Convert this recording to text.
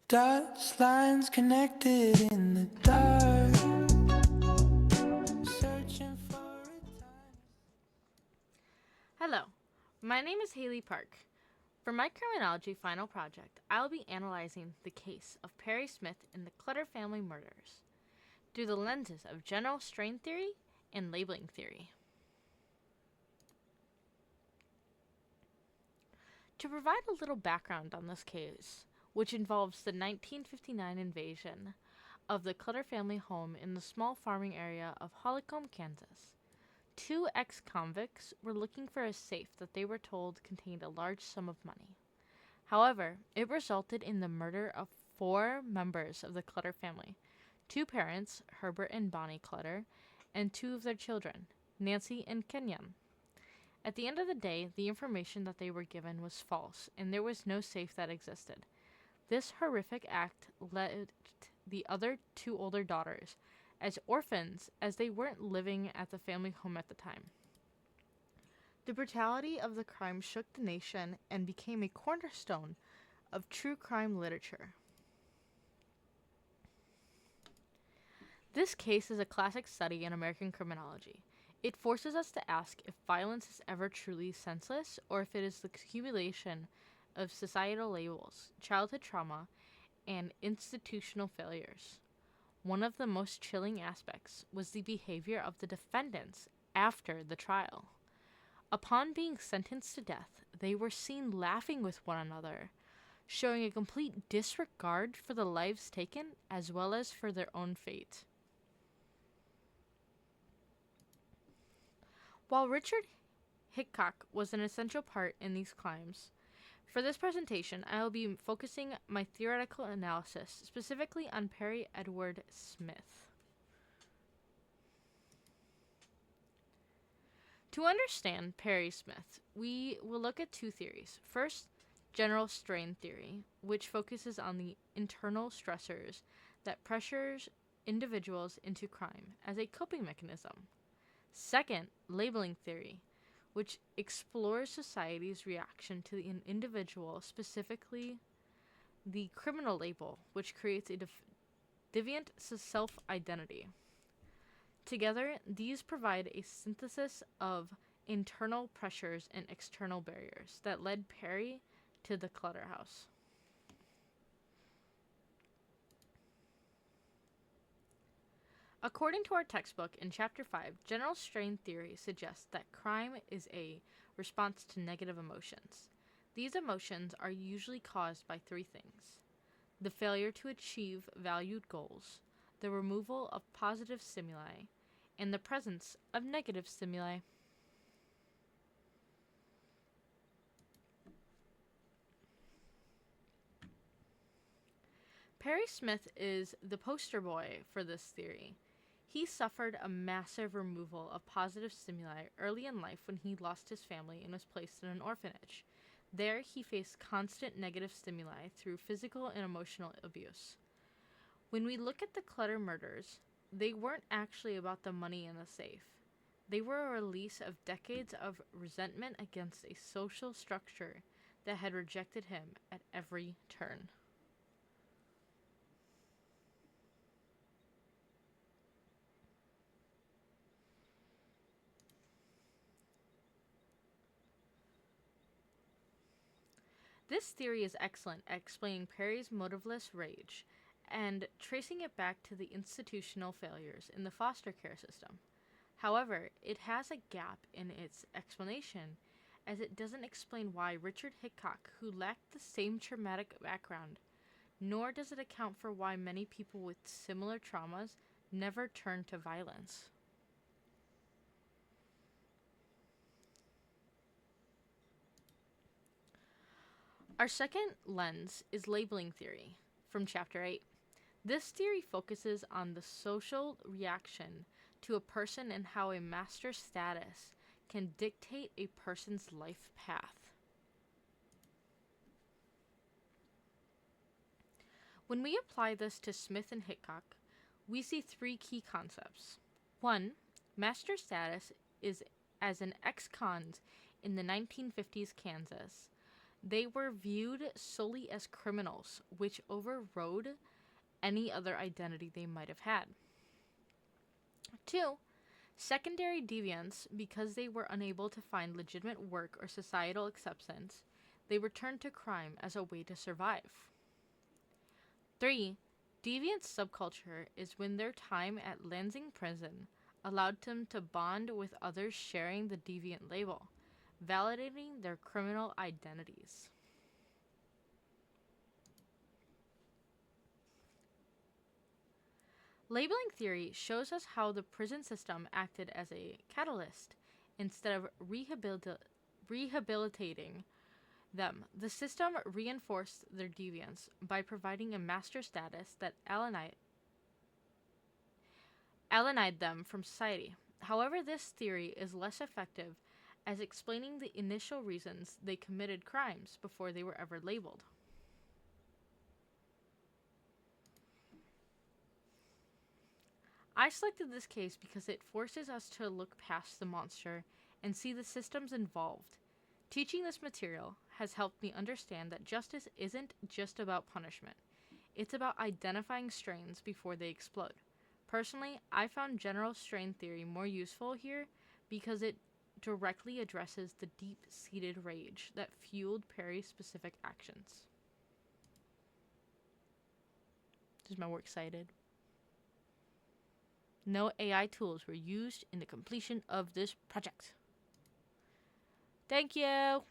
Dots lines connected in the dark, searching for a time. Hello, my name is Haley Park. For my criminology final project, I'll be analyzing the case of Perry Smith and the Clutter family murders through the lenses of general strain theory and labeling theory. To provide a little background on this case, which involves the 1959 invasion of the Clutter family home in the small farming area of Hollycombe, Kansas. Two ex convicts were looking for a safe that they were told contained a large sum of money. However, it resulted in the murder of four members of the Clutter family: two parents, Herbert and Bonnie Clutter, and two of their children, Nancy and Kenyon. At the end of the day, the information that they were given was false, and there was no safe that existed. This horrific act left the other two older daughters as orphans, as they weren't living at the family home at the time. The brutality of the crime shook the nation and became a cornerstone of true crime literature. This case is a classic study in American criminology. It forces us to ask if violence is ever truly senseless or if it is the accumulation of societal labels, childhood trauma, and institutional failures. One of the most chilling aspects was the behavior of the defendants after the trial. Upon being sentenced to death, they were seen laughing with one another, showing a complete disregard for the lives taken as well as for their own fate. While Richard Hickok was an essential part in these crimes, for this presentation I will be focusing my theoretical analysis specifically on Perry Edward Smith. To understand Perry Smith, we will look at two theories. First, general strain theory, which focuses on the internal stressors that pressures individuals into crime as a coping mechanism. Second, labeling theory, which explores society's reaction to an individual, specifically the criminal label, which creates a deviant self-identity. Together, these provide a synthesis of internal pressures and external barriers that led Perry to the Clutter House. According to our textbook in Chapter 5, general strain theory suggests that crime is a response to negative emotions. These emotions are usually caused by three things: the failure to achieve valued goals, the removal of positive stimuli, and the presence of negative stimuli. Perry Smith is the poster boy for this theory. He suffered a massive removal of positive stimuli early in life when he lost his family and was placed in an orphanage. There, he faced constant negative stimuli through physical and emotional abuse. When we look at the Clutter murders, they weren't actually about the money in the safe. They were a release of decades of resentment against a social structure that had rejected him at every turn. This theory is excellent at explaining Perry's motiveless rage and tracing it back to the institutional failures in the foster care system. However, it has a gap in its explanation, as it doesn't explain why Richard Hickok, who lacked the same traumatic background, nor does it account for why many people with similar traumas never turn to violence. Our second lens is labeling theory from Chapter 8. This theory focuses on the social reaction to a person and how a master status can dictate a person's life path. When we apply this to Smith and Hickok, we see three key concepts. 1. Master status is as an ex-cons in the 1950s Kansas. They were viewed solely as criminals, which overrode any other identity they might have had. 2. Secondary deviants, because they were unable to find legitimate work or societal acceptance, they returned to crime as a way to survive. 3. Deviant subculture is when their time at Lansing prison allowed them to bond with others sharing the deviant label, validating their criminal identities. Labeling theory shows us how the prison system acted as a catalyst instead of rehabilitating them. The system reinforced their deviance by providing a master status that alienate them from society. However, this theory is less effective as explaining the initial reasons they committed crimes before they were ever labeled. I selected this case because it forces us to look past the monster and see the systems involved. Teaching this material has helped me understand that justice isn't just about punishment. It's about identifying strains before they explode. Personally, I found general strain theory more useful here because it directly addresses the deep-seated rage that fueled Perry's specific actions. Is my work cited? No AI tools were used in the completion of this project. Thank you!